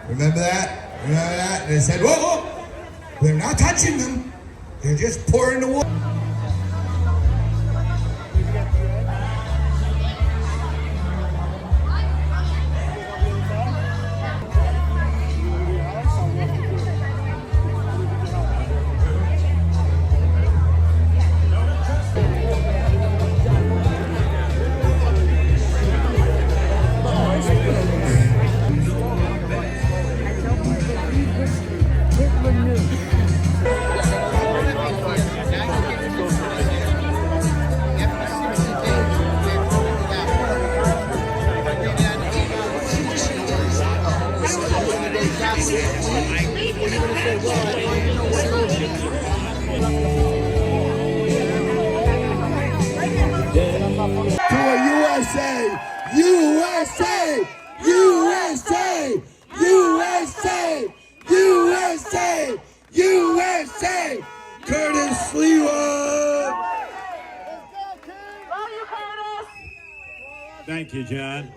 Remember that? Remember that? And they said, whoa, whoa, we're not touching them. They're just pouring the water. To a USA, USA, USA, USA, USA, USA, Curtis Lewa. Thank you, John.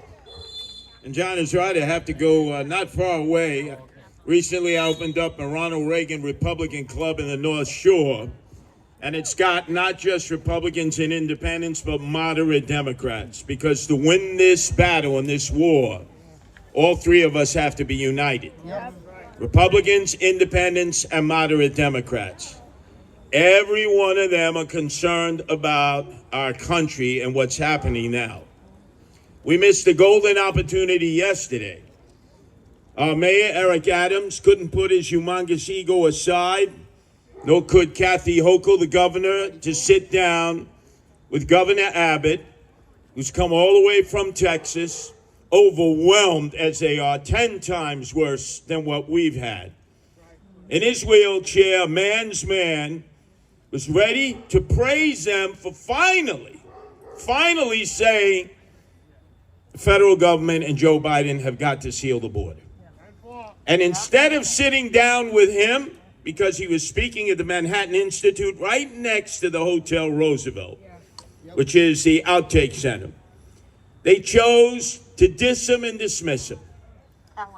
And John is right. I have to go not far away. Recently, I opened up a Ronald Reagan Republican Club in the North Shore. And it's got not just Republicans and independents, but moderate Democrats. Because to win this battle and this war, all three of us have to be united. Yep. Republicans, independents, and moderate Democrats. Every one of them are concerned about our country and what's happening now. We missed a golden opportunity yesterday. Our mayor, Eric Adams, couldn't put his humongous ego aside, nor could Kathy Hochul, the governor, to sit down with Governor Abbott, who's come all the way from Texas, overwhelmed as they are, 10 times worse than what we've had. In his wheelchair, a man's man was ready to praise them for finally saying the federal government and Joe Biden have got to seal the border. And instead of sitting down with him, because he was speaking at the Manhattan Institute right next to the Hotel Roosevelt, which is the outtake center, they chose to diss him and dismiss him.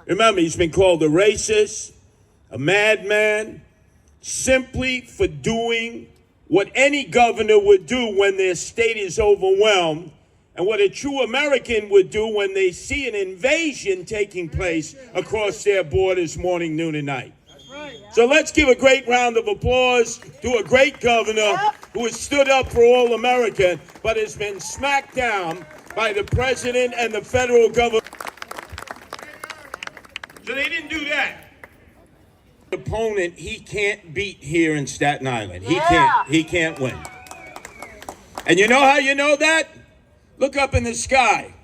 Remember, he's been called a racist, a madman, simply for doing what any governor would do when their state is overwhelmed, and what a true American would do when they see an invasion taking place across their borders morning, noon, and night. So let's give a great round of applause to a great governor who has stood up for all America, but has been smacked down by the president and the federal government. So they didn't do that. The opponent he can't beat here in Staten Island. He can't win. And you know how you know that? Look up in the sky.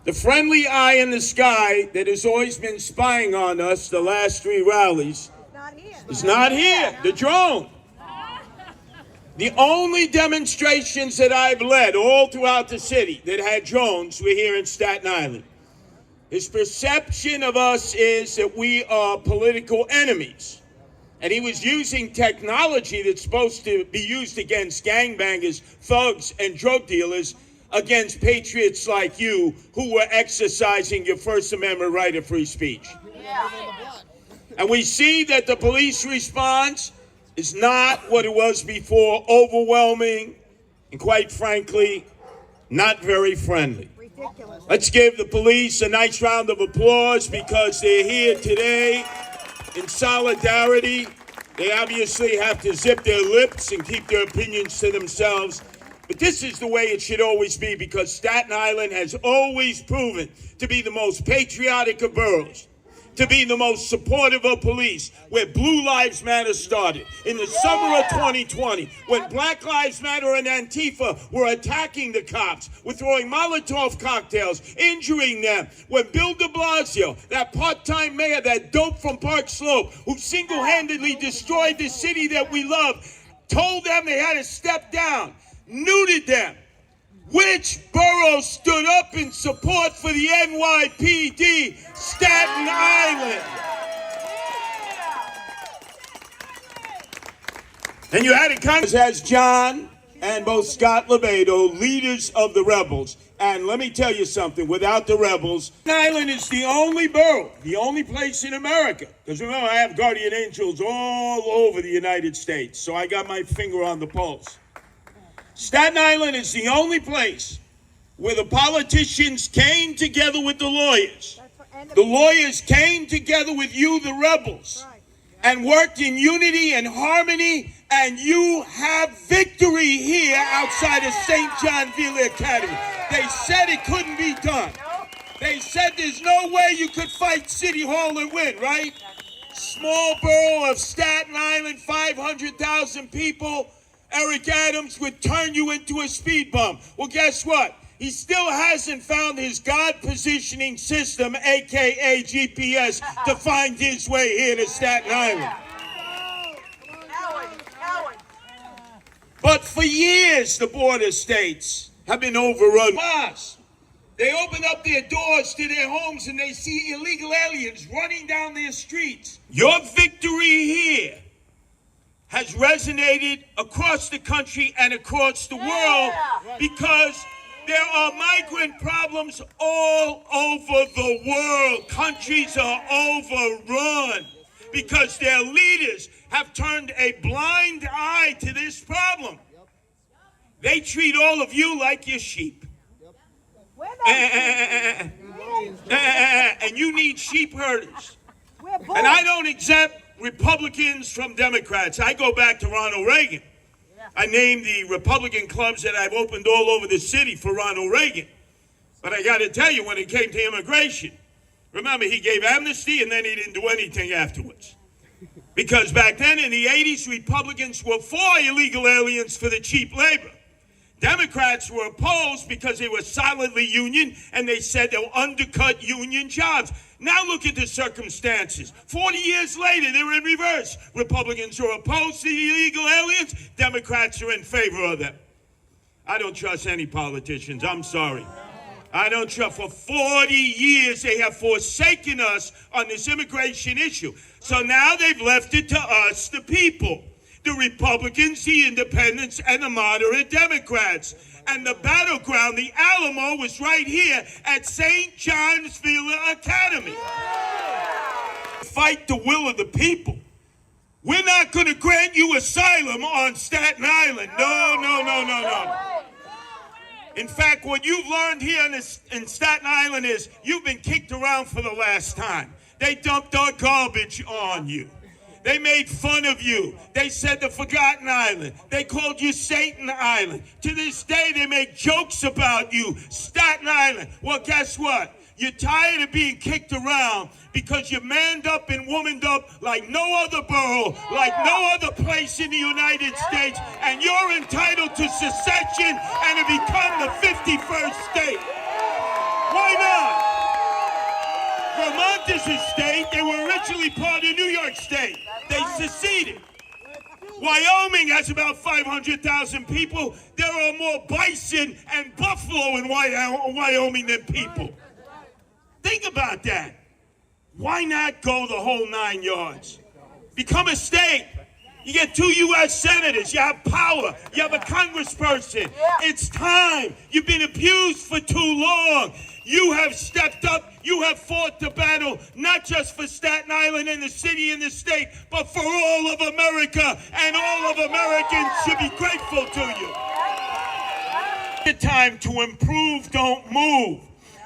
The friendly eye in the sky that has always been spying on us the last 3 rallies is not here. The drone. The only demonstrations that I've led all throughout the city that had drones were here in Staten Island. His perception of us is that we are political enemies. And he was using technology that's supposed to be used against gangbangers, thugs, and drug dealers against patriots like you who were exercising your First Amendment right of free speech. And we see that the police response is not what it was before, overwhelming, and quite frankly, not very friendly. Ridiculous. Let's give the police a nice round of applause because they're here today in solidarity. They obviously have to zip their lips and keep their opinions to themselves. But this is the way it should always be, because Staten Island has always proven to be the most patriotic of boroughs, to be the most supportive of police, where Blue Lives Matter started. In the summer of 2020, when Black Lives Matter and Antifa were attacking the cops, were throwing Molotov cocktails, injuring them, when Bill de Blasio, that part-time mayor, that dope from Park Slope, who single-handedly destroyed the city that we love, told them they had to step down, neutered them. Which borough stood up in support for the NYPD? Staten Island. And you had a Congress as John and both Scott LeBedo, leaders of the rebels, And let me tell you something, without the rebels, Staten Island is the only borough, the only place in America. Because remember, I have guardian angels all over the United States, so I got my finger on the pulse. Staten Island is the only place where the politicians came together with the lawyers. The lawyers came together with you, the rebels, and worked in unity and harmony, and you have victory here outside of St. John Ville Academy. They said it couldn't be done. They said there's no way you could fight City Hall and win, right? Small borough of Staten Island, 500,000 people. Eric Adams would turn you into a speed bump. Well, guess what? He still hasn't found his God positioning system, a.k.a. GPS, to find his way here to Staten Island. But for years, the border states have been overrun. They open up their doors to their homes and they see illegal aliens running down their streets. Your victory here has resonated across the country and across the world because there are migrant problems all over the world. Countries are overrun because their leaders have turned a blind eye to this problem. They treat all of you like your sheep. And you need sheep herders. And I don't exempt Republicans from Democrats. I go back to Ronald Reagan. I named the Republican clubs that I've opened all over the city for Ronald Reagan. But I got to tell you, when it came to immigration, remember, he gave amnesty and then he didn't do anything afterwards. Because back then in the 80s, Republicans were for illegal aliens for the cheap labor. Democrats were opposed because they were solidly union and they said they'll undercut union jobs. Now look at the circumstances. 40 years later, they're in reverse. Republicans are opposed to the illegal aliens. Democrats are in favor of them. I don't trust any politicians. I'm sorry. I don't trust. For 40 years, they have forsaken us on this immigration issue. So now they've left it to us, the people. The Republicans, the independents, and the moderate Democrats. And the battleground, the Alamo, was right here at St. John's Ville Academy. Fight the will of the people. We're not going to grant you asylum on Staten Island. No. In fact, what you've learned here in Staten Island is you've been kicked around for the last time. They dumped our garbage on you. They made fun of you. They said the Forgotten Island. They called you Satan Island. To this day, they make jokes about you, Staten Island. Well, guess what? You're tired of being kicked around because you manned up and womaned up like no other borough, like no other place in the United States, and you're entitled to secession and to become the 51st state. Why not? Vermont is a state. They were originally part of New York State. They seceded. Wyoming has about 500,000 people. There are more bison and buffalo in Wyoming than people. Think about that. Why not go the whole 9 yards? Become a state. You get 2 U.S. senators. You have power. You have a congressperson. It's time. You've been abused for too long. You have stepped up. You have fought the battle, not just for Staten Island and the city and the state, but for all of America. And all of Americans should be grateful to you. The time to improve, don't move.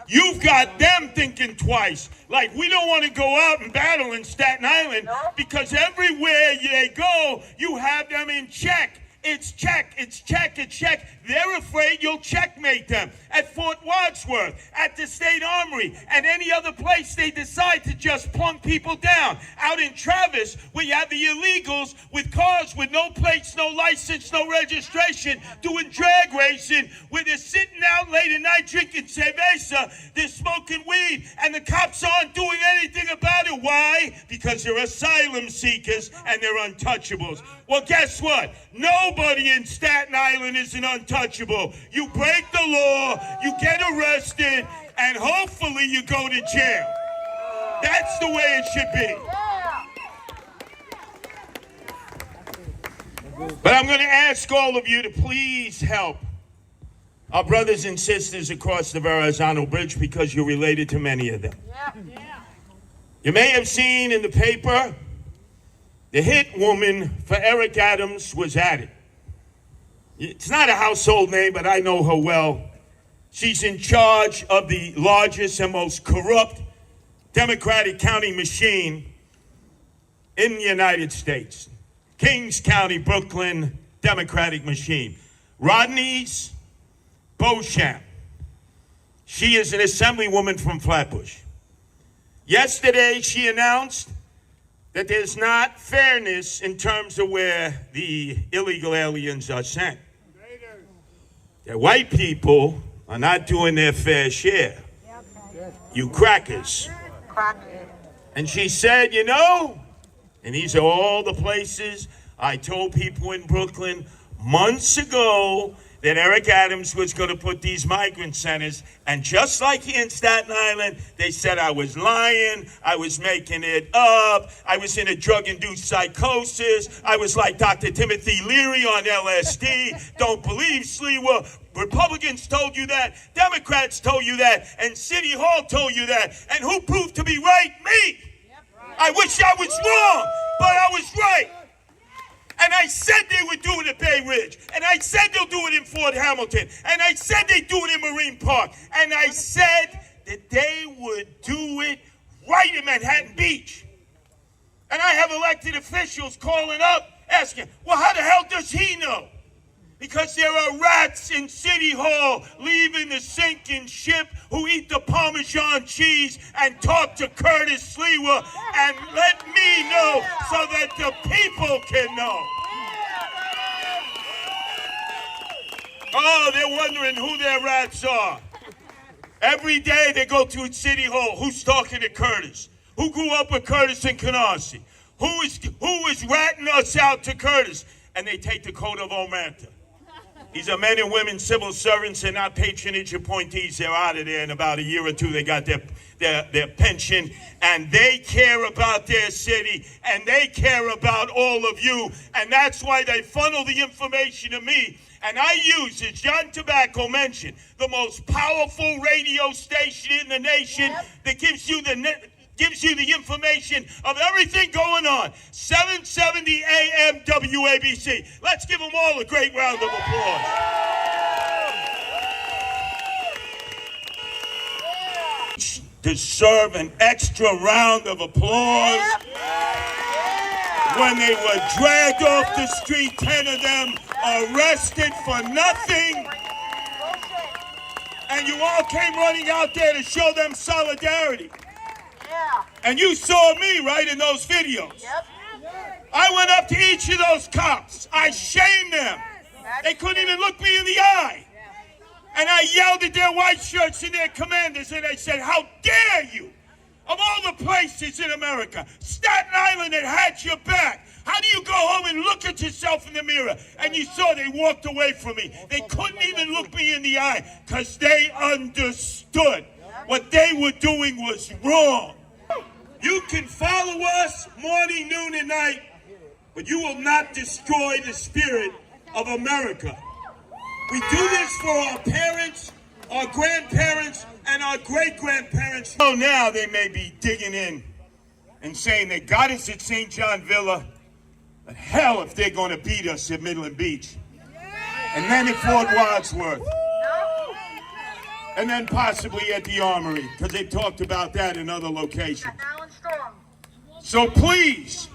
You've got them thinking twice. Like, we don't want to go out and battle in Staten Island because everywhere they go, you have them in check. It's check, it's check, it's check. They're afraid you'll checkmate them at Fort Wadsworth, at the State Armory, and any other place they decide to just plunk people down. Out in Travis, where you have the illegals with cars with no plates, no license, no registration, doing drag racing, where they're sitting out late at night drinking cerveza, they're smoking weed, and the cops aren't doing anything about it. Why? Because they're asylum seekers and they're untouchables. Well, guess what? Nobody in Staten Island is an untouchable. You break the law, you get arrested, and hopefully you go to jail. That's the way it should be. But I'm going to ask all of you to please help our brothers and sisters across the Verrazano Bridge because you're related to many of them. You may have seen in the paper the hit woman for Eric Adams was added. It's not a household name, but I know her well. She's in charge of the largest and most corrupt Democratic county machine in the United States. Kings County, Brooklyn Democratic machine. Rodney's Beauchamp. She is an assemblywoman from Flatbush. Yesterday, she announced that there's not fairness in terms of where the illegal aliens are sent. That white people are not doing their fair share. You crackers. And she said, you know, and these are all the places I told people in Brooklyn months ago that Eric Adams was going to put these migrant centers, and just like here in Staten Island, they said I was lying, I was making it up, I was in a drug-induced psychosis, I was like Dr. Timothy Leary on LSD, don't believe Sliwa. Republicans told you that, Democrats told you that, and City Hall told you that, and who proved to be right? Me! I wish I was wrong, but I was right. And I said they would do it at Bay Ridge. And I said they'll do it in Fort Hamilton. And I said they'd do it in Marine Park. And I said that they would do it right in Manhattan Beach. And I have elected officials calling up asking, well, how the hell does he know? Because there are rats in City Hall leaving the sinking ship who eat the Parmesan cheese and talk to Curtis Sliwa and let me know so that the people can know. Oh, they're wondering who their rats are. Every day they go to City Hall. Who's talking to Curtis? Who grew up with Curtis in Canarsie? Who is ratting us out to Curtis? And they take the code of Omerta. These are men and women, civil servants, and not patronage appointees. They're out of there in about a year or two. They got their pension, and they care about their city, and they care about all of you, and that's why they funnel the information to me. And I use, as John Tobacco mentioned, the most powerful radio station in the nation that gives you the information of everything going on. 770 AM WABC. Let's give them all a great round of applause. Deserve an extra round of applause. When they were dragged off the street, 10 of them arrested for nothing. And you all came running out there to show them solidarity. And you saw me, right, in those videos. I went up to each of those cops. I shamed them. They couldn't even look me in the eye. And I yelled at their white shirts and their commanders, and I said, how dare you? Of all the places in America, Staten Island that had your back. How do you go home and look at yourself in the mirror? And you saw they walked away from me. They couldn't even look me in the eye because they understood what they were doing was wrong. You can follow us morning, noon, and night, but you will not destroy the spirit of America. We do this for our parents, our grandparents, and our great-grandparents. So now they may be digging in and saying they got us at St. John Villa, but hell if they're going to beat us at Midland Beach. And then at Fort Wadsworth. And then possibly at the Armory, because they've talked about that in other locations. So please,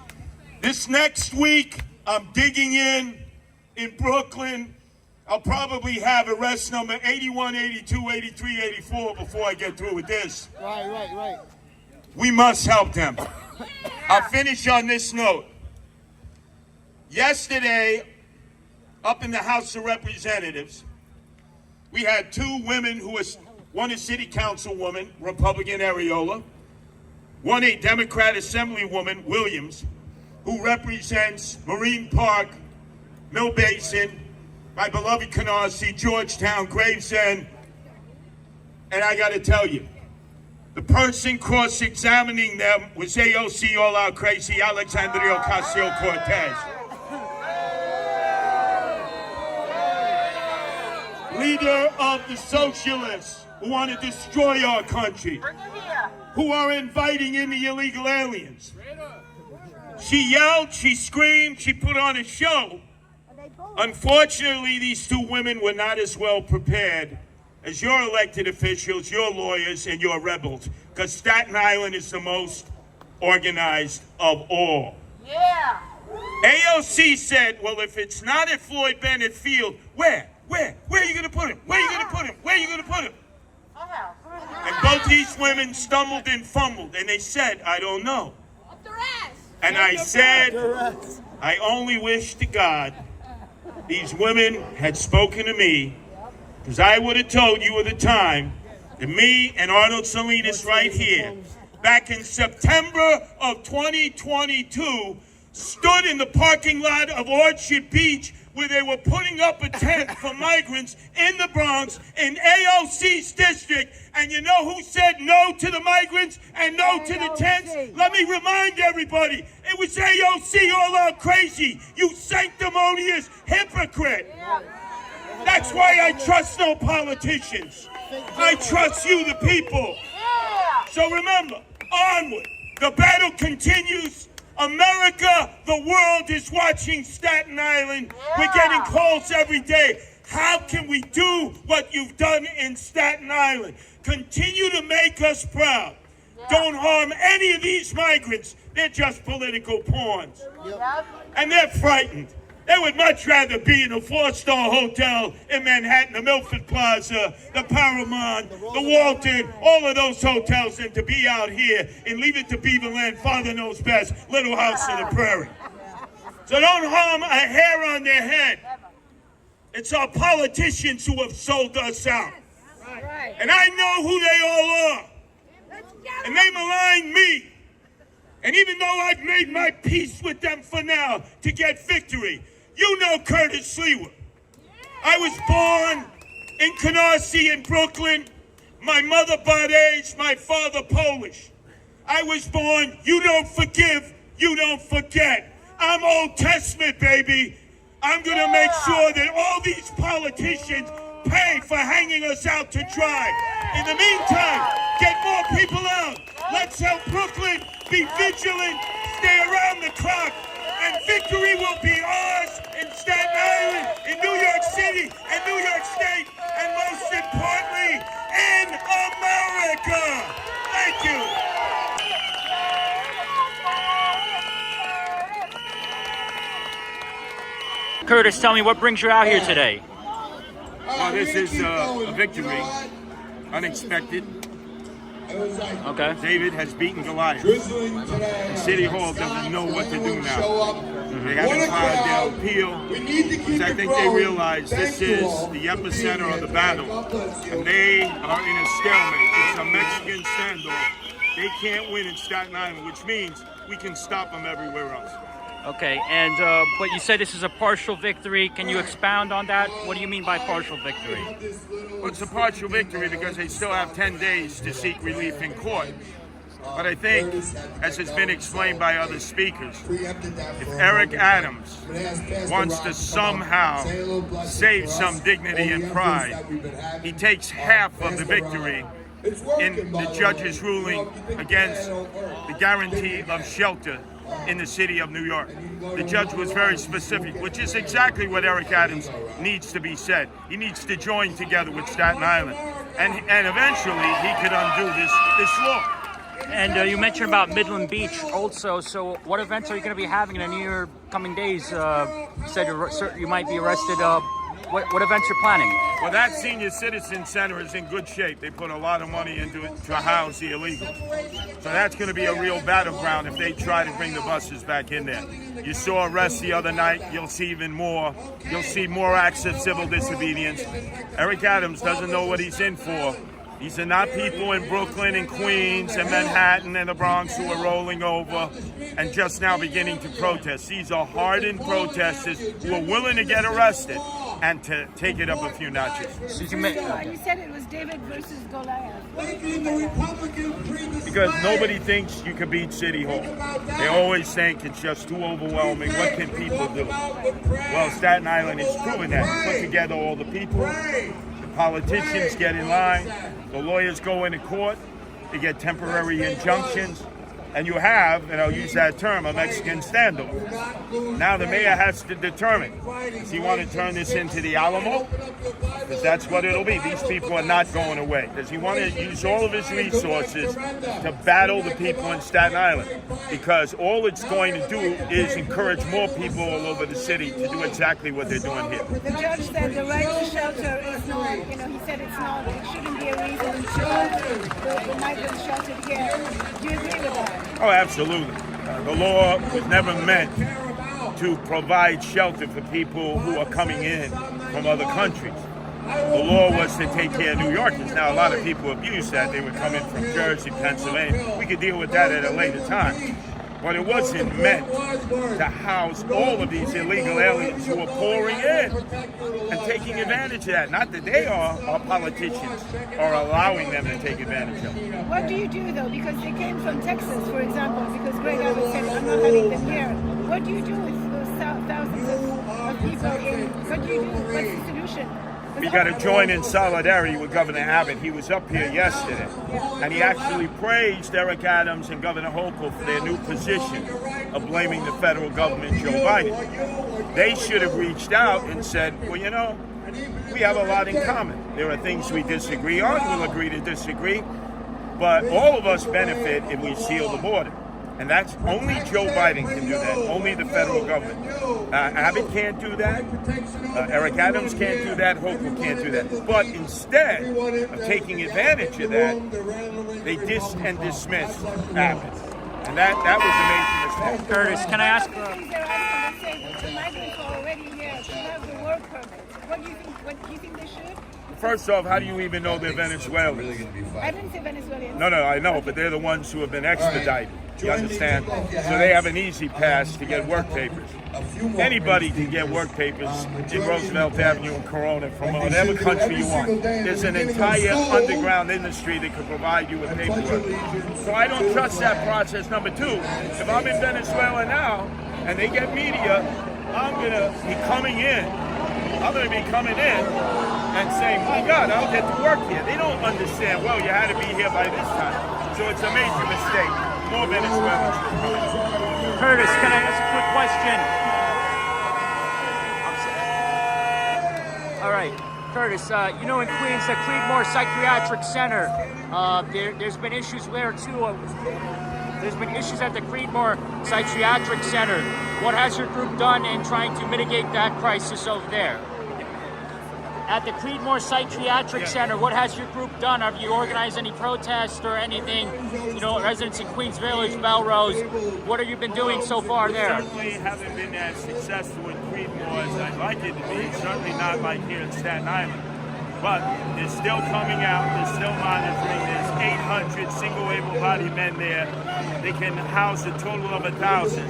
this next week, I'm digging in Brooklyn. I'll probably have arrest number 81, 82, 83, 84 before I get through with this. Right. We must help them. I'll finish on this note. Yesterday, up in the House of Representatives, we had two women who was, one a city councilwoman, Republican Areola, one a Democrat Assemblywoman, Williams, who represents Marine Park, Mill Basin, my beloved Canarsie, Georgetown, Gravesend. And I got to tell you, the person cross-examining them was AOC all-out crazy Alexandria Ocasio-Cortez. leader of the socialists who want to destroy our country, who are inviting in the illegal aliens. She yelled, she screamed, she put on a show. Unfortunately, these two women were not as well prepared as your elected officials, your lawyers, and your rebels, because Staten Island is the most organized of all. Yeah. AOC said, well, if it's not at Floyd Bennett Field, where are you going to put him? Where are you going to put him? Where are you going to put him? And both these women stumbled and fumbled, and they said, I don't know. Up their ass. And I said, I only wish to God these women had spoken to me, because I would have told you at the time that me and Arnold Salinas right here, back in September of 2022, stood in the parking lot of Orchard Beach where they were putting up a tent for migrants in the Bronx, in AOC's district. And you know who said no to the migrants and no to the tents? Let me remind everybody, it was AOC all out crazy, you sanctimonious hypocrite. That's why I trust no politicians. I trust you, the people. So remember, onward. The battle continues. America, the world is watching Staten Island. We're getting calls every day. How can we do what you've done in Staten Island? Continue to make us proud. Don't harm any of these migrants. They're just political pawns. And they're frightened. They would much rather be in a 4-star hotel in Manhattan, the Milford Plaza, the Paramount, the Walton, all of those hotels, than to be out here and Leave It to Beaverland, Father Knows Best, Little House on the Prairie. So don't harm a hair on their head. It's our politicians who have sold us out. And I know who they all are. And they malign me. And even though I've made my peace with them for now to get victory, you know Curtis Lewa. I was born in Canarsie in Brooklyn. My mother Bades, my father Polish. I was born, you don't forgive, you don't forget. I'm Old Testament, baby. I'm going to make sure that all these politicians pay for hanging us out to dry. In the meantime, get more people out. Let's help Brooklyn be vigilant, stay around the clock, and victory will be ours in Staten Island, in New York City, and New York State, and most importantly, in America. Thank you. Curtis, tell me, what brings you out here today? Well, this is a victory, unexpected. Okay. David has beaten Goliath. City Hall doesn't know what to do now. They haven't filed their appeal because I think they realize this is the epicenter of the battle. And they are in a stalemate. It's a Mexican standoff. They can't win in Staten Island, which means we can stop them everywhere else. Okay, and but you said this is a partial victory. Can you expound on that? What do you mean by partial victory? Well, it's a partial victory because they still have 10 days to seek relief in court. But I think, as has been explained by other speakers, if Eric Adams wants to somehow save some dignity and pride, he takes half of the victory in the judge's ruling against the guarantee of shelter in the city of New York. The judge was very specific, which is exactly what Eric Adams needs to be said. He needs to join together with Staten Island, and eventually he could undo this law. And you mentioned about Midland Beach also. So what events are you going to be having in the near coming days? You said you might be arrested. What events you're planning? Well, that senior citizen center is in good shape. They put a lot of money into it to house the illegals. So that's going to be a real battleground if they try to bring the buses back in there. You saw arrests the other night. You'll see even more. You'll see more acts of civil disobedience. Eric Adams doesn't know what he's in for. These are not people in Brooklyn and Queens and Manhattan and the Bronx who are rolling over and just now beginning to protest. These are hardened protesters who are willing to get arrested. and to take it up a few notches. So you So ma- you said it was David versus Goliath. What do you Making mean the by that? Republicans redisplay. Because nobody thinks you can beat City Hall. They always think it's just too overwhelming. What can people do? Well, Staten Island is proving that. You put together all the people, the politicians get in line, the lawyers go into court, they get temporary injunctions, and you have, and I'll use that term, a Mexican standoff. Now the mayor has to determine, does he want to turn this into the Alamo? Because that's what it'll be. These people are not going away. Does he want to use all of his resources to battle the people in Staten Island? Because all it's going to do is encourage more people all over the city to do exactly what they're doing here. The judge said the right to shelter is not, he said it shouldn't be a reason to the migrants sheltered here. Do you agree with that? Oh, absolutely. The law was never meant to provide shelter for people who are coming in from other countries. The law was to take care of New Yorkers. Now, a lot of people abuse that. They would come in from Jersey, Pennsylvania. We could deal with that at a later time. But it wasn't meant to house all of these illegal aliens who are pouring in and taking advantage of that. Not that they are, our politicians are allowing them to take advantage of it. What do you do though? Because they came from Texas, for example, because Greg Abbott said, I'm not having them here. What do you do with those thousands of people in? What do you do? What's the solution? We got to join in solidarity with Governor Abbott. He was up here yesterday, and he actually praised Eric Adams and Governor Hochul for their new position of blaming the federal government, Joe Biden. They should have reached out and said, well, we have a lot in common. There are things we disagree on. We'll agree to disagree. But all of us benefit if we seal the border. And that's only Joe Biden can do that, only the federal government. Abbott can't do that, Eric Adams can't do that, Hochul can't do that. But instead of taking advantage of that, they dismiss Abbott. And that was a major mistake. Curtis, can I ask? They're asking, they say the migrants are already here. They have the work permit. What do you think? What do you think they should? First off, how do you even know they're Venezuelans? I didn't say Venezuelans. No, I know, but they're the ones who have been extradited. You understand? So they have an easy pass to get work papers. Anybody can get work papers in Roosevelt Avenue and Corona from whatever country you want. There's an entire underground industry that can provide you with paperwork. So I don't trust that process. Number two, if I'm in Venezuela now and they get media, I'm going to be coming in. And saying, my God, I'll get to work here. They don't understand, well, you had to be here by this time. So it's a major mistake. More Venezuelans are coming. Curtis, can I ask a quick question? All right, Curtis, in Queens, the Creedmoor Psychiatric Center, there's been issues there too. There's been issues at the Creedmoor Psychiatric Center. What has your group done in trying to mitigate that crisis over there? At the Creedmoor Psychiatric Center, what has your group done? Have you organized any protests or anything? Residents in Queens Village, Belrose, what have you been doing so far there? Certainly haven't been as successful in Creedmoor as I'd like it to be. Certainly not like here in Staten Island. But they're still coming out, they're still monitoring. There's 800 single able-bodied men there. They can house a total of 1,000.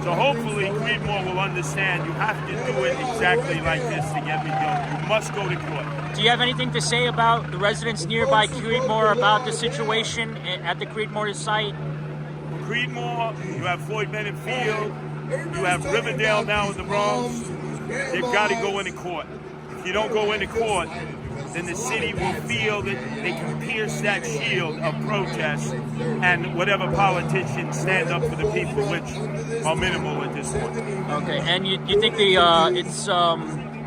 So hopefully Creedmoor will understand you have to do it exactly like this to get me done. You must go to court. Do you have anything to say about the residents nearby Creedmoor, about the situation at the Creedmoor site? Creedmoor, you have Floyd Bennett Field, you have Riverdale now in the Bronx. They've got to go into court. If you don't go into court, then the city will feel that they can pierce that shield of protest and whatever politicians stand up for the people, which are minimal at this point. Okay, and you think it's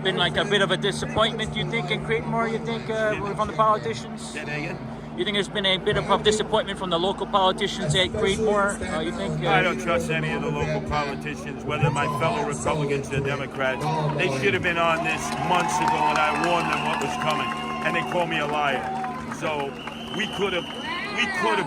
been like a bit of a disappointment, you think, in Creedmoor, you think, from the politicians? Say that again? You think there's been a bit of a disappointment from the local politicians at Creedmoor? You think? I don't trust any of the local politicians, whether my fellow Republicans or Democrats. They should have been on this months ago, and I warned them what was coming, and they called me a liar. So we could have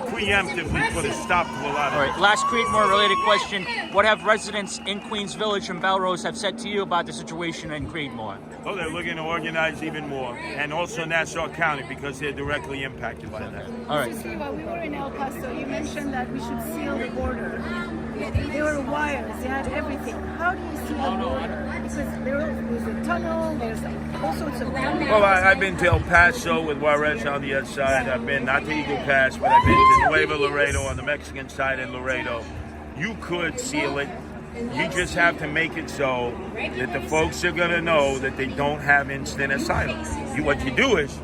preemptively put a stop to a lot of All right, last Creedmoor related question. What have residents in Queens Village and Belrose have said to you about the situation in Creedmoor? Oh, they're looking to organize even more, and also Nassau County because they're directly impacted by that. All right. While we were in El Paso, you mentioned that we should seal the border. There were wires, they had everything. How do you see the border? Because there's a tunnel, there's all sorts of things. Well, I've been to El Paso with Juarez on the other side. I've been not to Eagle Pass, but I've been to Nuevo Laredo on the Mexican side in Laredo. You could seal it. You just have to make it so that the folks are going to know that they don't have instant asylum. What you do is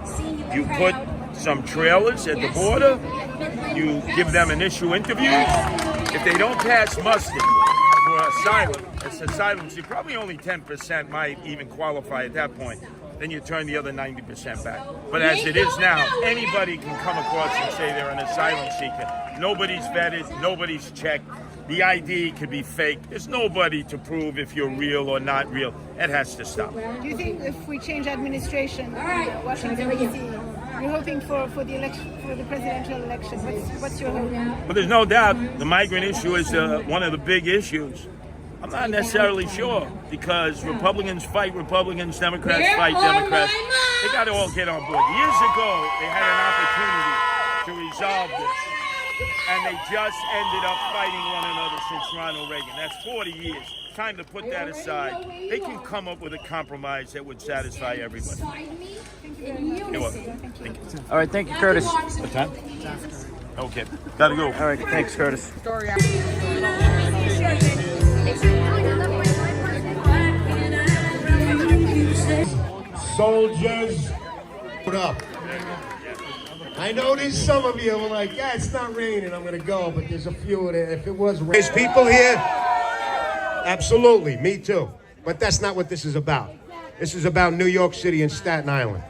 you put some trailers at the border, you give them initial interviews. If they don't pass muster for asylum, it's asylum, see, probably only 10% might even qualify at that point. Then you turn the other 90% back. But as it is now, anybody can come across and say they're an asylum seeker. Nobody's vetted, nobody's checked. The ID could be fake. There's nobody to prove if you're real or not real. It has to stop. Do you think if we change administration in Washington, D.C., you're hoping for the election, for the presidential election? What's your hope? But there's no doubt the migrant issue is one of the big issues. I'm not necessarily sure because Republicans fight Republicans, Democrats fight Democrats. They got to all get on board. Years ago, they had an opportunity to resolve this, and they just ended up fighting one another since Ronald Reagan. That's 40 years. Time to put that aside. They can come up with a compromise that would satisfy everybody. You're welcome. Thank you. All right, thank you, Curtis. What time? Okay, gotta go. All right, thanks, Curtis. Soldiers, put up. I know there's some of you who are like, yeah, it's not raining, I'm gonna go, but there's a few that if it was raining. There's people here? Absolutely, me too. But that's not what this is about. This is about New York City and Staten Island.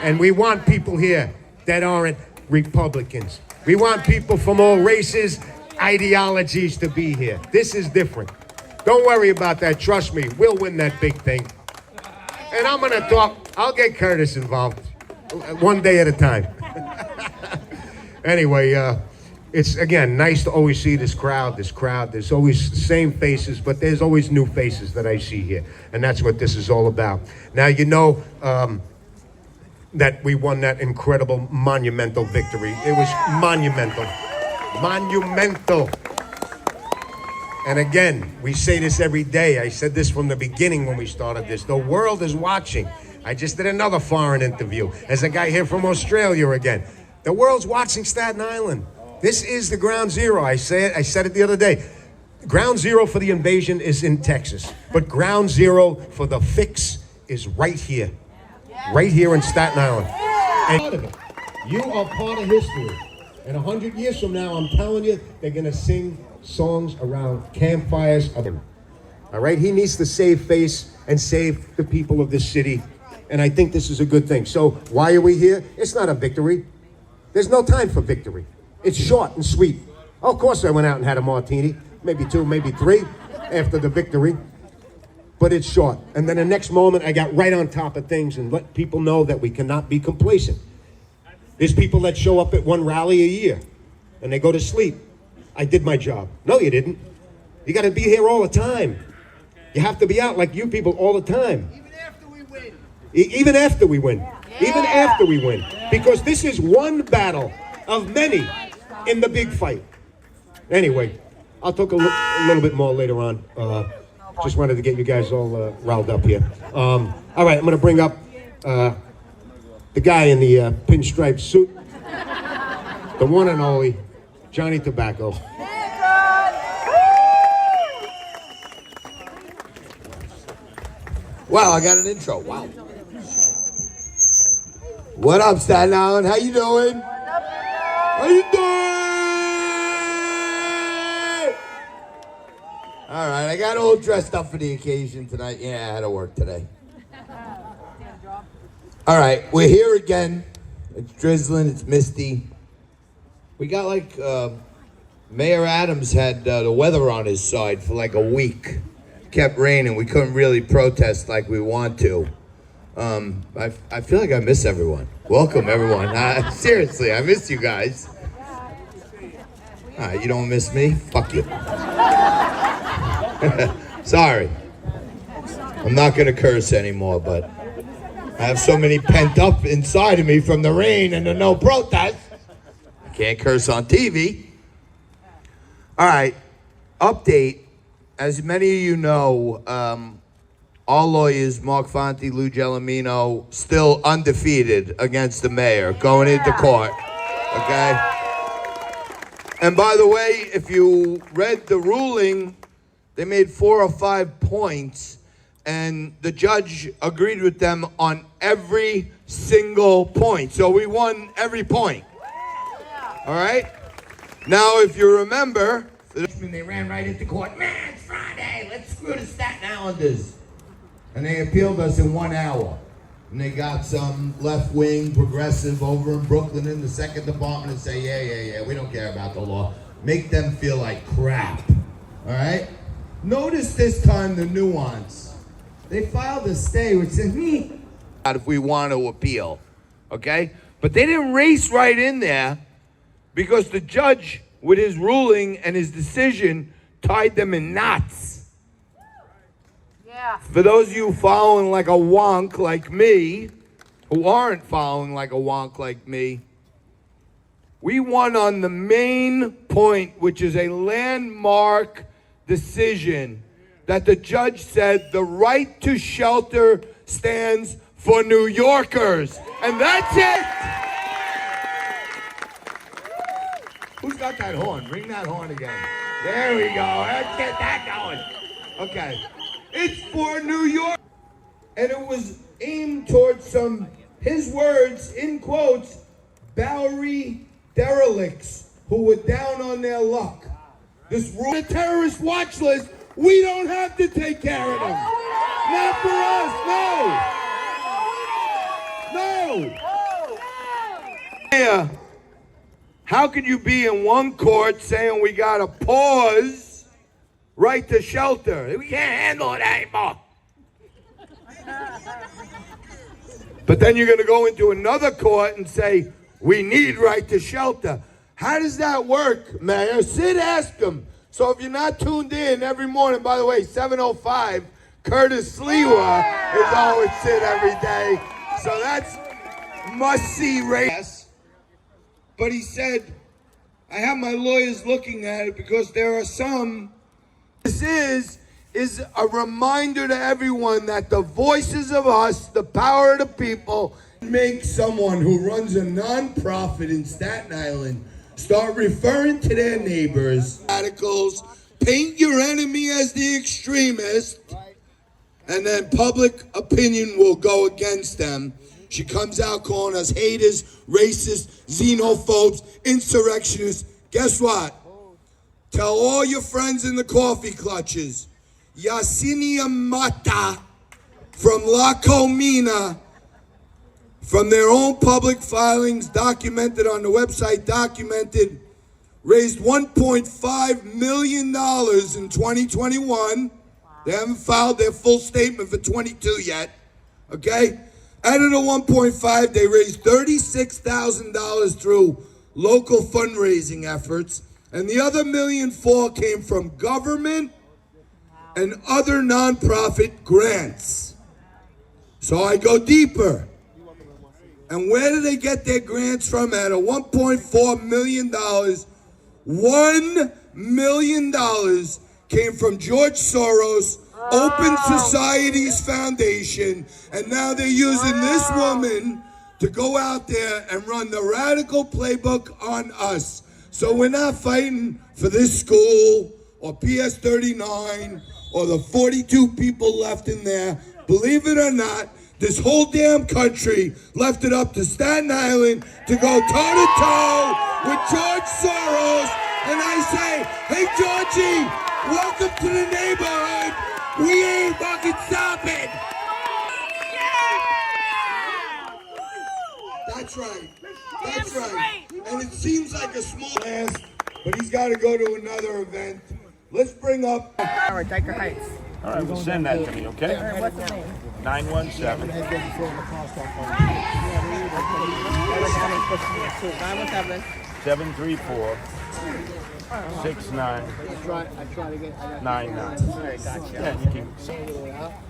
And we want people here that aren't Republicans. We want people from all races, ideologies to be here. This is different. Don't worry about that, trust me, we'll win that big thing. And I'm gonna talk, I'll get Curtis involved, one day at a time. Anyway, it's, again, nice to always see this crowd. There's always the same faces, but there's always new faces that I see here. And that's what this is all about. Now, you know that we won that incredible, monumental victory. It was monumental. Monumental. And again, we say this every day. I said this from the beginning when we started this. The world is watching. I just did another foreign interview. There's a guy here from Australia again. The world's watching Staten Island. This is the ground zero. I said it the other day. Ground zero for the invasion is in Texas. But ground zero for the fix is right here. Right here in Staten Island. And part of it. You are part of history. And 100 years from now, I'm telling you, they're going to sing songs around campfires. All right? He needs to save face and save the people of this city. And I think this is a good thing. So why are we here? It's not a victory. There's no time for victory. It's short and sweet. Oh, of course I went out and had a martini. Maybe 2, maybe 3 after the victory. But it's short. And then the next moment I got right on top of things and let people know that we cannot be complacent. There's people that show up at one rally a year and they go to sleep. I did my job. No, you didn't. You got to be here all the time. You have to be out like you people all the time. Even after we win. Even after we win. Even after we win. Because this is one battle of many in the big fight. Anyway, I'll talk a little bit more later on. Just wanted to get you guys all riled up here. All right, I'm going to bring up the guy in the pinstripe suit. The one and only Johnny Tobacco. Wow, I got an intro. Wow. What up, Staten Island? How you doing? How you doing? All right, I got all dressed up for the occasion tonight. Yeah, I had to work today. All right, we're here again. It's drizzling, it's misty. We got like, Mayor Adams had the weather on his side for like a week. Kept raining, we couldn't really protest like we want to. I feel like I miss everyone. Welcome, everyone. Seriously, I miss you guys. All right, you don't miss me? Fuck you. Sorry. I'm not going to curse anymore, but I have so many pent up inside of me from the rain and the no protest. I can't curse on TV. All right. Update, as many of you know, our lawyers, Mark Fonte, Lou Gelomino, still undefeated against the mayor, going into court, okay? And by the way, if you read the ruling, they made 4 or 5 points, and the judge agreed with them on every single point. So we won every point. All right? Now, if you remember, they ran right into court. Man, it's Friday. Let's screw the Staten Islanders. And they appealed us in 1 hour. And they got some left-wing progressive over in Brooklyn in the second department and say, yeah, we don't care about the law. Make them feel like crap. All right? Notice this time the nuance. They filed a stay which said, if we want to appeal. Okay? But they didn't race right in there because the judge, with his ruling and his decision, tied them in knots. Yeah. For those of you following like a wonk like me, who aren't following like a wonk like me, we won on the main point, which is a landmark decision that the judge said the right to shelter stands for New Yorkers. And that's it. Who's got that horn? Ring that horn again. There we go. Let's get that going. Okay. It's for New York. And it was aimed towards some, his words, in quotes, Bowery derelicts who were down on their luck. This rule, the terrorist watch list, we don't have to take care of them. Not for us, no. Yeah. How can you be in one court saying we got to pause right to shelter? We can't handle it anymore. But then you're going to go into another court and say, we need right to shelter. How does that work, Mayor? Sid asked him. So if you're not tuned in every morning, by the way, 7:05, Curtis Sliwa is on with Sid every day. So that's must-see race. But he said, I have my lawyers looking at it because there are some. This is a reminder to everyone that the voices of us, the power of the people, make someone who runs a nonprofit in Staten Island start referring to their neighbors, radicals, paint your enemy as the extremist, and then public opinion will go against them. She comes out calling us haters, racists, xenophobes, insurrectionists. Guess what? Tell all your friends in the coffee clutches, Yasinia Mata from La Comina, from their own public filings documented on the website, raised $1.5 million in 2021. They haven't filed their full statement for 22 yet, okay? Out of the 1.5, they raised $36,000 through local fundraising efforts, and the other $1.4 million came from government and other nonprofit grants. So I go deeper. And where do they get their grants from? Out of $1.4 million, $1 million came from George Soros, Open Societies Foundation, and now they're using this woman to go out there and run the radical playbook on us. So we're not fighting for this school or PS 39 or the 42 people left in there. Believe it or not, this whole damn country left it up to Staten Island to go toe-to-toe with George Soros. And I say, hey, Georgie, welcome to the neighborhood. We ain't fucking stopping. That's right. That's right. And it seems like a small ass, but he's got to go to another event. Let's bring up... All right, Dyker Heights. All right, well, send that to me, okay? All right, what's the name? 917. 917. 734 69 I try to get 99. All right, gotcha. Yeah, you can.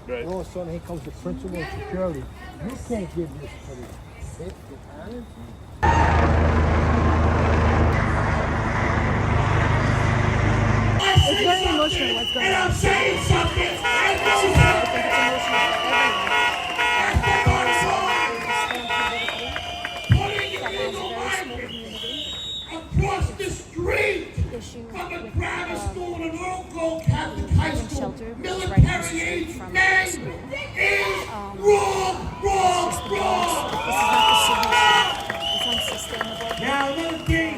Right. All of a sudden, here comes the principal of security. You can't give this to me. It's very something, and I'm saying something, and no I one think it's emotional for everyone. has the control. Stand politically. Putting That has a illegal very small migrants community. across the street Issue from a with grammar school and an all-girl Catholic high women's school, shelter, which is right across the street military-age from men, the school. is wrong, This is not the solution. It's unsustainable. Now, another thing,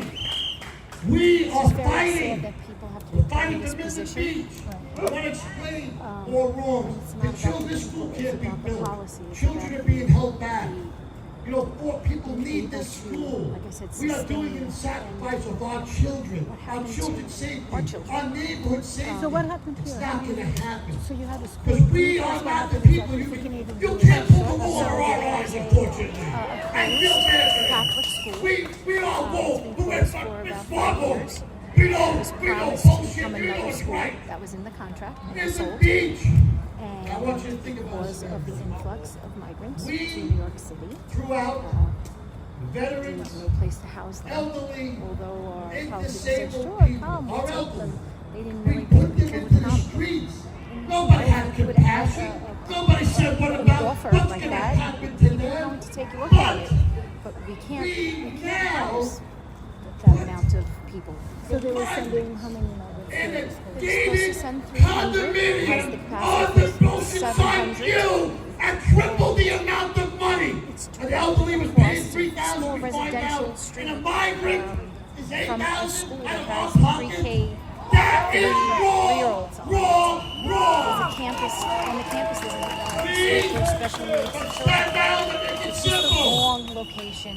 we are It's very fighting. sad that people have to We're be put in fighting this for Mr. position. Beach. I want to explain more wrongs. it's The not about children, the this school people, can't it's be about the built. policy, it's Children about are being held back. the- You know, poor people need this school. like I said, We are doing sustain in sacrifice of our children, what our happened children's to safety, our children. our neighborhood safety. So what happened It's here? not going to happen. So you had a school. Because we That's are what not the happened is people that you we can even you do can't pull the a wool over our eyes, survey unfortunately. of I feel bad for them. Catholic school. We are It's woke. been We went closed from for Miss about 5 Marvel. years. We It know was bullshit. promised to become We know another it's school. right. That was in the contract. And it There's was a sold. beach. And I want you to think about because this. of the influx of migrants We to New York City, Throughout, there was veterans, no place to house them. elderly, Although our and politicians said, disabled sure, people, come, we'll our take elderly. them. They didn't We really put think them people into would the come. streets. Nobody had You would have compassion. a Nobody said what big about offer what's like going to that. happen to People were them. going to take a look at it. But we can't now house that amount of people. So they were sending how many migrants? And They a were supposed gated to send 300, has the condominium on capacity the for Oceanside 700. View and triple the amount of money. An elderly was paying Cost, $3,000 small to find residential out, street, and a migrant is from a $8,000 school out that of has our pocket. pre-K That is three-year-olds on it. wrong, There's wrong. a campus, on the campus there's a Please, for special needs from children. Staten Island, make it It's just a simple. wrong location.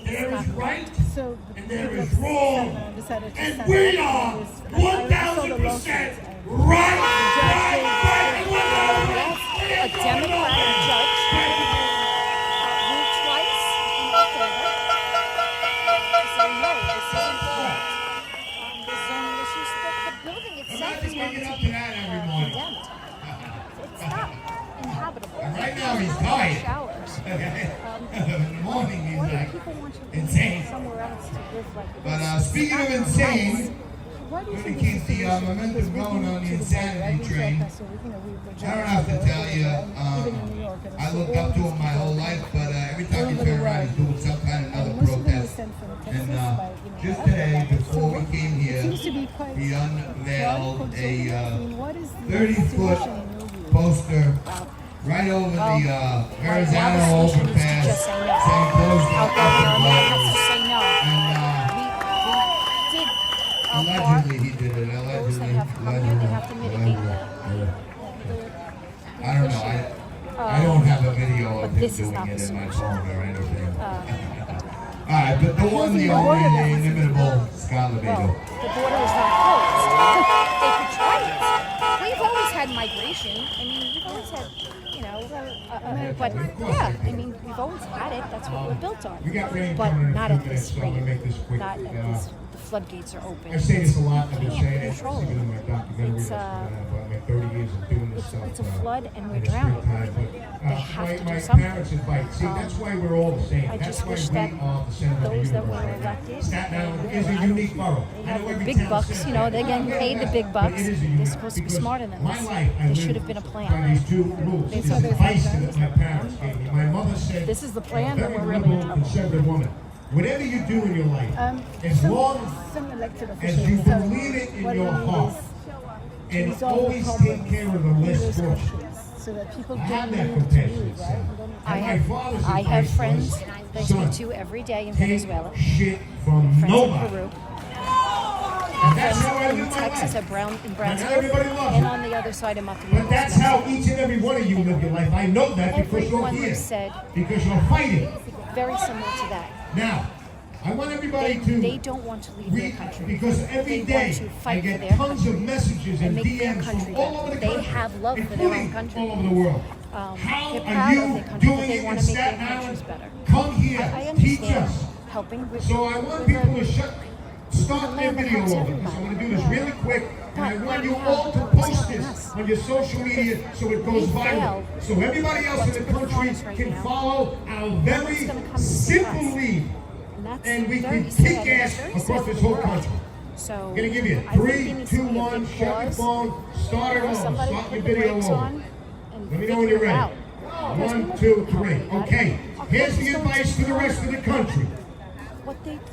There is right So and there is wrong. decided to And send we it. are I saw the 1,000% lawsuits. right, A Democratic judge ruled twice in our favor. He said, no, this isn't correct. The zoning issues, the building itself is going to be condemned. It's not inhabitable. Right now he's It's not tired. showers. In the morning he's Why do like people want you to insane. live somewhere else to live like But this? speaking of It's not insane, nice. Why do you to think keep it's the a solution? momentum Because we've going been on the to insanity I've been to train. Elpaso, we've I don't have to tell you, even in New York, and I it's looked up to him my whole life, but every time you turn around, he's doing some kind of another most of them were protest. sent from Texas And by, just today, before we came it here, seems to be quite he unveiled I a mean, what is the 30-foot solution in your view? poster right over the Verrazano overpass just say no. saying close the Our governor fucking may have borders. to say no. And We did our part. allegedly he did it. Those that Allegedly. have come here, they have to mitigate I don't know. I don't have a video of him this is doing not it the in my solution. phone or anything. Alright, but the one, the only, the inimitable Scott Well, LeBedo. the border is not closed. They could try it. We've always had migration. I mean, we've always had, you know, but yeah, I mean, we've always had it. That's what we're built on. We got rain But coming in a not few at minutes, this so I'm rate. gonna make this quick. Not at this. The floodgates are open. I say this a lot, I've been Can't saying it, control even it. in my documentary, It's, I'm 30 years of doing this stuff. It's a flood and we're in the drowning. springtime, but, They have to do my something. parents advice, see, that's why we're all the same. I That's just why wish we that are the center of the those that universe were right now. elected, Staten Island is a unique borough. they I have know the every big town bucks, says you know, that. they're getting paid the big But bucks. it is a They're unique, supposed to be because smarter than my this. life, I There should lived have been a by plan. these two rules, They this said there's advice no that my parents gave me. My mother said, This is the plan, "You're a then we're very really in liberal, trouble." conservative woman. Whatever you do in your life, as long some elected as officials you tell believe it in what your we need heart, is and resolve the always problems take care of the in less those fortunate. countries, so that people Have don't that need to compassionate leave, side. right? And my father's I have advice friends was, that I son, speak to every day in take Venezuela, shit from friends in nobody. Peru, And that's friends how I in live my Texas life. at Brown in not Brownsville, everybody loves and it. on the other side of Matamoros. But that's how each and every one of you live your life. I know that because you're Everyone here. has said Because you're fighting. very similar to that. Now, I want everybody They to don't want to leave their read, country. because every They want day to I fight for get their tons country of messages and and make their DMs country from all better. over the They country, have love for their including own country. all over the world. How they're are proud of you their country, but doing they it in want to make their Staten countries Island? better. Come here, I teach understand us. helping with. So I want with people the- to start their land that video helps over, because everybody. I'm going to do this Yeah. really quick, and I But want you we all have- to it's post helping this us. on your social media so it goes We viral, failed. so everybody else in What's the going on country right can now? follow our very It's gonna come to simple us. lead, And that's and we very can sad, kick and it's ass very across sad this for the whole world. country. So I'm gonna give you I think 3, he needs 2, to be a 1, big shut your pause. phone, start it off, Somebody start put your the video brakes over. on and Let me know when you're figure it ready. out. Because 1, we 2, don't know 3. about Okay, it. here's the Our advice to the rest of the country. What the people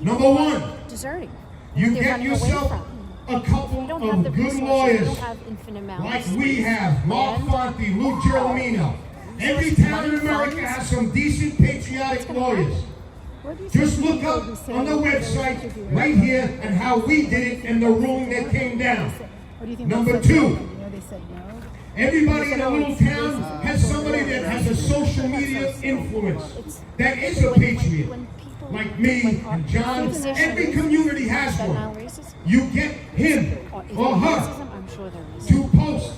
Number are 1, deserting. you They're get running away yourself from. a couple We don't have the of good resources. We lawyers don't have infinite amounts. like we have, Mark Fonte, Lou Girolamo. Every town in America has some decent patriotic lawyers. Where do you think Just look people up who say on the they website should be right here and how we did it in the room that came down. What do you think Number they said 2, no? You know they said no. everybody in a little town has somebody that has a social media influence that is a patriot. Like me and John, every community has one. You get him or her I'm sure there is. to post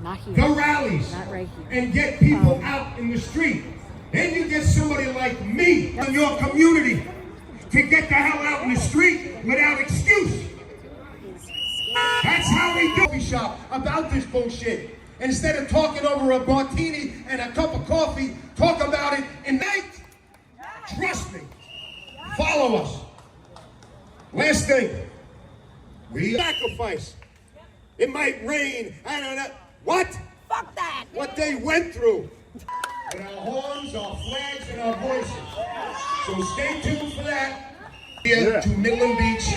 Not here. the rallies Not right here. and get people out in the street. Then you get somebody like me in your community to get the hell out in the street without excuse. That's how we do. Coffee shop about this bullshit. Instead of talking over a martini and a cup of coffee, talk about it in night. Trust me. Follow us. Last thing. We sacrifice. It might rain. I don't know. What? Fuck that! What they went through. With our horns, our flags, and our voices. So stay tuned for that. Here to Midland Beach.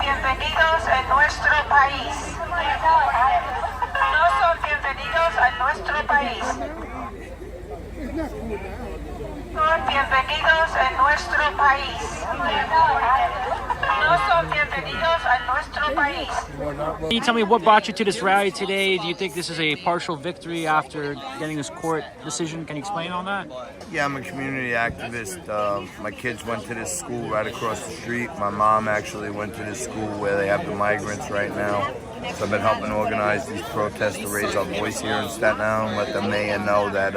Bienvenidos a nuestro país. No son bienvenidos a nuestro país. Son bienvenidos a nuestro país. No son bienvenidos a nuestro país. Can you tell me what brought you to this rally today? Do you think this is a partial victory after getting this court decision? Can you explain on that? Yeah, I'm a community activist. My kids went to this school right across the street. My mom actually went to this school where they have the migrants right now. So I've been helping organize these protests to raise our voice here in Staten Island, let the mayor know that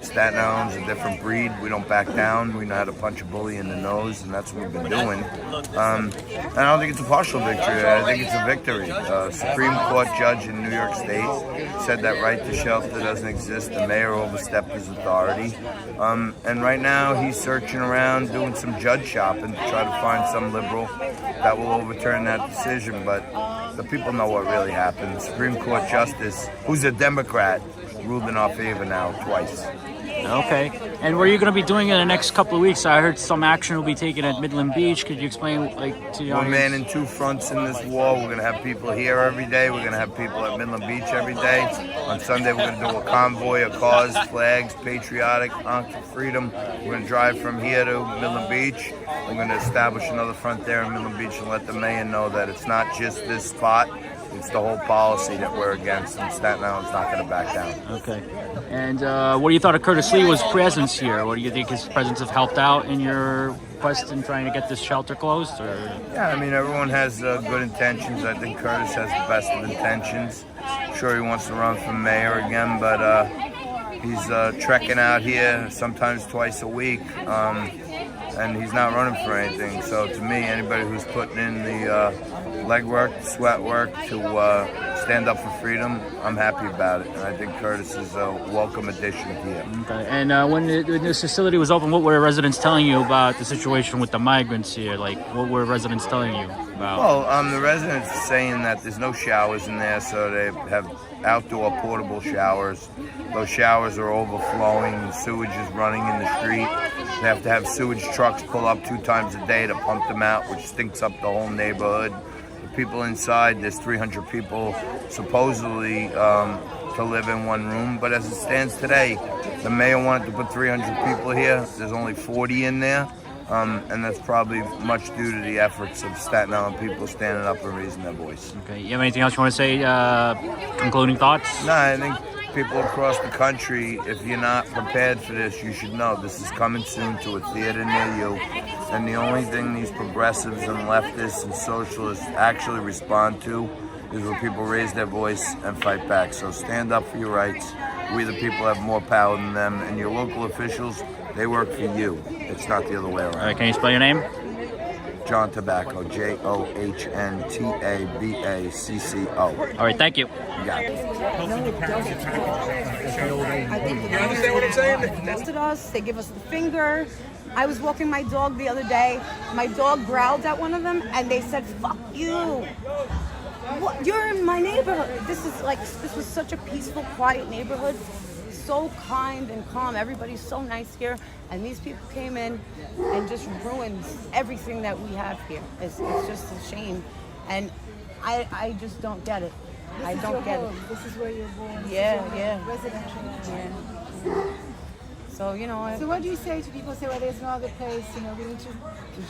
Staten Island's a different breed. We don't back down. We know how to punch a bully in the nose, and that's what we've been doing. And I don't think it's a partial victory. I think it's a victory. Supreme Court judge in New York State said that right to shelter doesn't exist. The mayor overstepped his authority. And right now he's searching around doing some judge shopping to try to find some liberal that will overturn that decision. But the people know what really happened. The Supreme Court justice, who's a Democrat, ruled in our favor now twice. Okay. And what are you going to be doing in the next couple of weeks? I heard some action will be taken at Midland Beach. Could you explain, to the One audience? man in two fronts in this war. We're going to have people here every day. We're going to have people at Midland Beach every day. On Sunday, we're going to do a convoy of cars, flags, patriotic, honk for freedom. We're going to drive from here to Midland Beach. We're going to establish another front there in Midland Beach and let the mayor know that it's not just this spot. It's the whole policy that we're against, and Staten Island's not going to back down. Okay. And what do you thought of Curtis Lewa's presence here? What do you think his presence have helped out in your quest in trying to get this shelter closed? Or? Yeah, I mean, everyone has good intentions. I think Curtis has the best of intentions. I'm sure he wants to run for mayor again, but he's trekking out here sometimes twice a week, and he's not running for anything. So to me, anybody who's putting in the legwork, sweat work to stand up for freedom, I'm happy about it. And I think Curtis is a welcome addition here. Okay. And when this facility was open, what were residents telling you about the situation with the migrants here? Like, what were residents telling you about? Well, the residents are saying that there's no showers in there, so they have outdoor portable showers. Those showers are overflowing. The sewage is running in the street. They have to have sewage trucks pull up 2 times a day to pump them out, which stinks up the whole neighborhood. The people inside, there's 300 people supposedly to live in one room, but as it stands today, the mayor wanted to put 300 people here. There's only 40 in there, and that's probably much due to the efforts of Staten Island people standing up and raising their voice. Okay. You have anything else you want to say? Concluding thoughts? No, I think people across the country, if you're not prepared for this, you should know this is coming soon to a theater near you. And the only thing these progressives and leftists and socialists actually respond to is when people raise their voice and fight back. So stand up for your rights. We the people have more power than them, and your local officials, they work for you. It's not the other way around. All right. Can you spell your name? John Tobacco, Johntabacco. All right. Thank you. You got it. You understand what I'm saying? They tested us. They give us the finger. I was walking my dog the other day. My dog growled at one of them, and they said, "Fuck you! What? You're in my neighborhood." This was such a peaceful, quiet neighborhood, so kind and calm. Everybody's so nice here, and these people came in and just ruined everything that we have here. It's just a shame, and I just don't get it. I don't get it. This is where you're born. Yeah. Residential. Yeah. So, you know, So what do you say to people who say, well, there's no other place, you know, we need to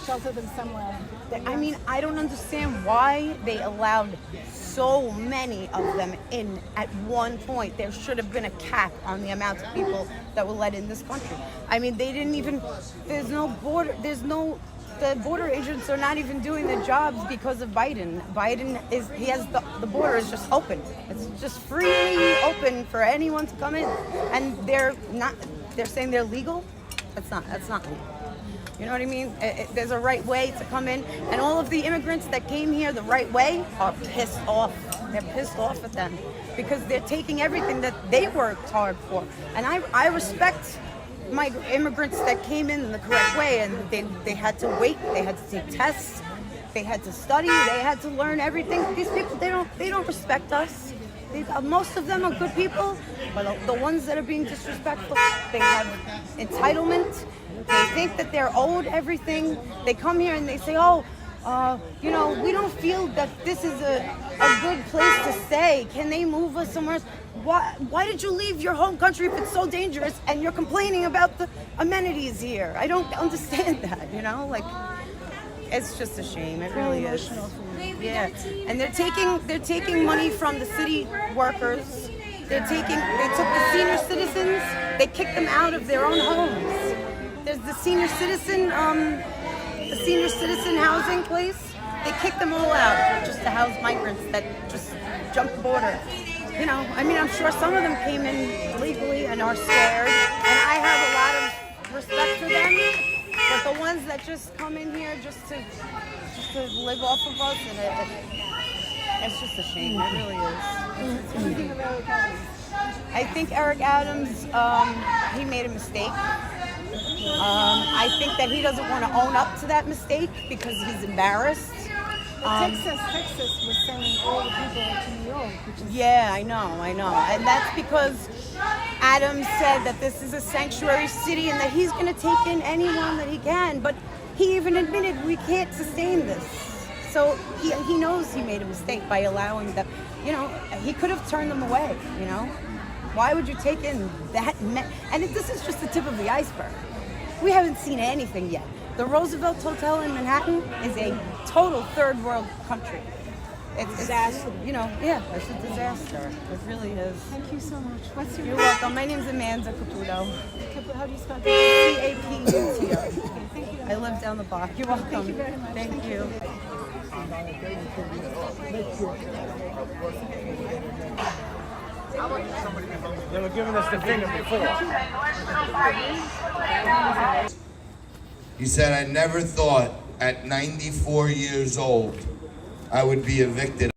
shelter them somewhere? I mean, I don't understand why they allowed so many of them in at one point. There should have been a cap on the amount of people that were let in this country. I mean, they didn't even, there's no border, the border agents are not even doing the jobs because of Biden. He has the border is just open. It's just freely open for anyone to come in. And they're saying they're legal. That's not legal. You know what I mean? There's a right way to come in, and all of the immigrants that came here the right way are pissed off. They're pissed off at them because they're taking everything that they worked hard for. And I respect my immigrants that came in the correct way, and they had to wait, they had to take tests, they had to study, they had to learn everything. These people, they don't respect us. Most of them are good people, but the ones that are being disrespectful, they have entitlement. They think that they're owed everything. They come here and they say, "Oh, you know, we don't feel that this is a good place to stay. Can they move us somewhere else?" Why did you leave your home country if it's so dangerous and you're complaining about the amenities here? I don't understand that, you know? Like, it's just a shame. It really is. Yeah. And they're taking money from the city workers. They took the senior citizens, they kicked them out of their own homes. There's the senior citizen housing place. They kicked them all out just to house migrants that just jumped the border. You know, I mean, I'm sure some of them came in legally and are scared, and I have a lot of respect for them. But the ones that just come in here just to live off of us, and it's just a shame. It really is. What do you think of Eric Adams? I think Eric Adams, he made a mistake. I think that he doesn't want to own up to that mistake because he's embarrassed. Texas was sending all the people to New York, which is... Yeah, I know. And that's because Adams said that this is a sanctuary city and that he's going to take in anyone that he can. But he even admitted we can't sustain this. So he knows he made a mistake by allowing them. You know, he could have turned them away, you know. Why would you take in that? And this is just the tip of the iceberg. We haven't seen anything yet. The Roosevelt Hotel in Manhattan is a total third world country. It's disaster. You know, yeah, it's a disaster. It really is. Thank you so much. What's your You're welcome. My name's Amanda Caputo. How do you spell it? C-A-P-U-T-O. Thank you. I live down the block. You're welcome. Thank you very much. Thank you. They were giving us the finger before. He said, "I never thought at 94 years old I would be evicted."